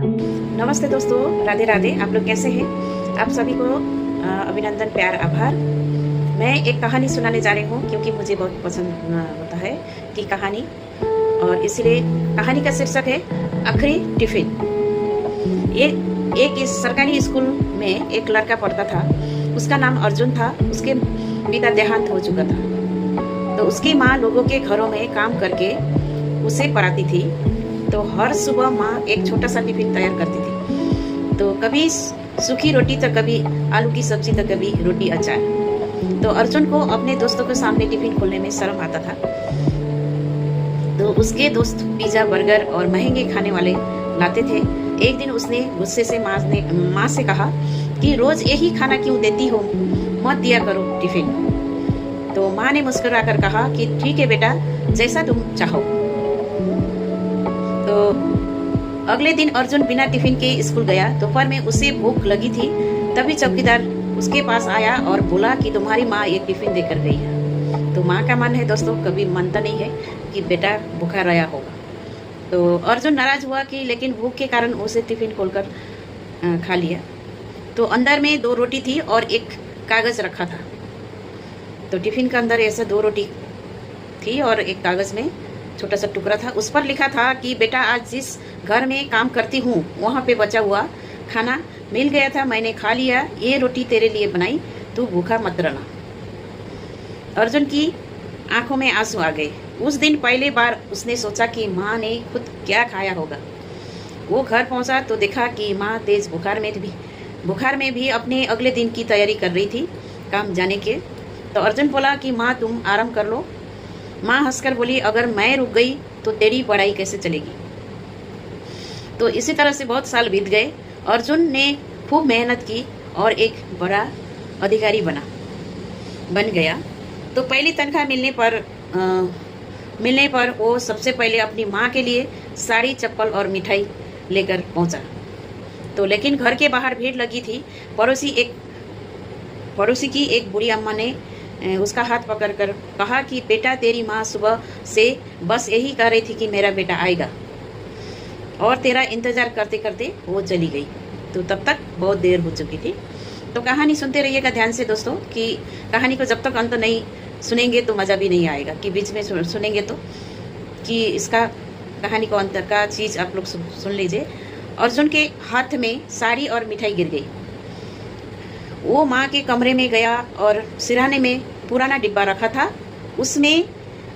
नमस्ते दोस्तों, राधे राधे। आप लोग कैसे हैं? आप सभी को अभिनंदन, प्यार, आभार। मैं एक कहानी सुनाने जा रही हूँ क्योंकि मुझे बहुत पसंद होता है कि कहानी, और इसलिए कहानी का शीर्षक है आखिरी टिफिन। ये एक इस सरकारी स्कूल में एक लड़का पढ़ता था। उसका नाम अर्जुन था। उसके पिता देहांत हो चुका था, तो उसकी माँ लोगों के घरों में काम करके उसे पढ़ाती थी। तो हर सुबह माँ एक छोटा सा टिफिन तैयार करती थी। तो कभी सूखी रोटी तो कभी आलू की सब्जी तो कभी रोटी अचार। तो अर्जुन को अपने दोस्तों के सामने टिफिन खोलने में शर्म आता था। तो उसके दोस्त पिज्जा, बर्गर और महंगे खाने वाले लाते थे। एक दिन उसने गुस्से से माँ से कहा कि रोज यही खाना क्यों देती हो, मत दिया करो टिफिन। तो माँ ने मुस्कुराकर कहा कि ठीक है बेटा, जैसा तुम चाहो। तो अगले दिन अर्जुन बिना टिफिन के स्कूल गया। दोपहर में उसे भूख लगी थी। तभी चौकीदार उसके पास आया और बोला कि तुम्हारी माँ ये टिफिन देकर गई है। तो माँ का मन है दोस्तों, कभी मानता नहीं है कि बेटा भूखा रहा होगा। तो अर्जुन नाराज हुआ कि लेकिन भूख के कारण उसे टिफिन खोलकर खा लिया। तो अंदर में 2 रोटी थी और एक कागज रखा था। तो टिफिन के अंदर ऐसे 2 रोटी थी और एक कागज में छोटा सा टुकड़ा था। उस पर लिखा था कि बेटा, आज जिस घर में काम करती हूँ वहाँ पे बचा हुआ खाना मिल गया था, मैंने खा लिया। ये रोटी तेरे लिए बनाई, तू भूखा मत रहना। अर्जुन की आंखों में आंसू आ गए। उस दिन पहली बार उसने सोचा कि माँ ने खुद क्या खाया होगा। वो घर पहुँचा तो देखा कि माँ तेज बुखार में भी अपने अगले दिन की तैयारी कर रही थी काम जाने के। तो अर्जुन बोला कि माँ तुम आराम कर लो। माँ हंसकर बोली, अगर मैं रुक गई तो तेरी पढ़ाई कैसे चलेगी। तो इसी तरह से बहुत साल बीत गए। अर्जुन ने खूब मेहनत की और एक बड़ा अधिकारी बन गया। तो पहली तनख्वाह मिलने पर वो सबसे पहले अपनी माँ के लिए साड़ी, चप्पल और मिठाई लेकर पहुंचा। तो लेकिन घर के बाहर भीड़ लगी थी। पड़ोसी की एक बूढ़ी अम्मा ने उसका हाथ पकड़कर कहा कि बेटा, तेरी माँ सुबह से बस यही कह रही थी कि मेरा बेटा आएगा, और तेरा इंतजार करते करते वो चली गई। तो तब तक बहुत देर हो चुकी थी। तो कहानी सुनते रहिएगा ध्यान से दोस्तों, कि कहानी को जब तक अंत नहीं सुनेंगे तो मज़ा भी नहीं आएगा, कि बीच में सुनेंगे तो कि इसका कहानी को अंत का चीज़ आप लोग सुन लीजिए। अर्जुन के हाथ में साड़ी और मिठाई गिर गई। वो माँ के कमरे में गया और सिरहाने में पुराना डिब्बा रखा था। उसमें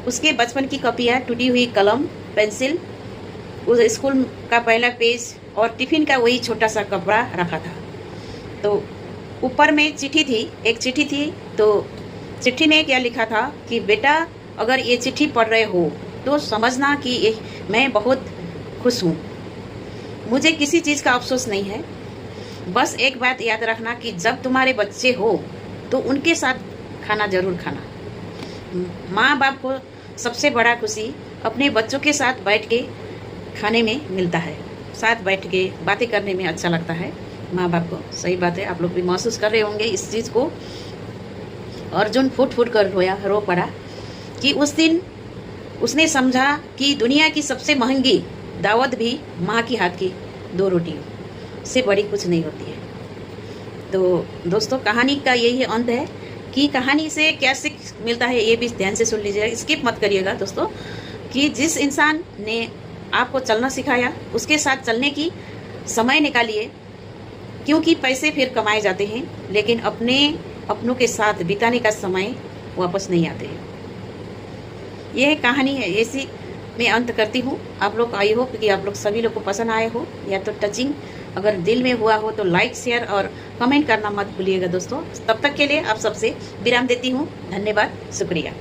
उसके बचपन की कॉपियाँ, टूटी हुई कलम, पेंसिल, उस स्कूल का पहला पेज और टिफिन का वही छोटा सा कपड़ा रखा था। तो ऊपर में एक चिट्ठी थी। तो चिट्ठी में क्या लिखा था कि बेटा, अगर ये चिट्ठी पढ़ रहे हो तो समझना कि मैं बहुत खुश हूँ। मुझे किसी चीज़ का अफसोस नहीं है। बस एक बात याद रखना कि जब तुम्हारे बच्चे हो तो उनके साथ खाना जरूर खाना। माँ बाप को सबसे बड़ा खुशी अपने बच्चों के साथ बैठ के खाने में मिलता है। साथ बैठ के बातें करने में अच्छा लगता है माँ बाप को। सही बात है, आप लोग भी महसूस कर रहे होंगे इस चीज़ को। अर्जुन फुट कर रो पड़ा कि उस दिन उसने समझा कि दुनिया की सबसे महंगी दावत भी माँ की हाथ की 2 रोटियों से बड़ी कुछ नहीं होती है। तो दोस्तों, कहानी का यही अंत है कि कहानी से क्या सीख मिलता है ये भी ध्यान से सुन लीजिएगा, स्किप मत करिएगा दोस्तों। कि जिस इंसान ने आपको चलना सिखाया उसके साथ चलने की समय निकालिए, क्योंकि पैसे फिर कमाए जाते हैं लेकिन अपनों के साथ बिताने का समय वापस नहीं आते हैं। यह कहानी है, ऐसी मैं अंत करती हूँ। आप लोग, आई होप कि आप लोग सभी लोग को पसंद आए हो, या तो टचिंग अगर दिल में हुआ हो तो लाइक, शेयर और कमेंट करना मत भूलिएगा दोस्तों। तब तक के लिए आप सबसे विराम देती हूँ। धन्यवाद, शुक्रिया।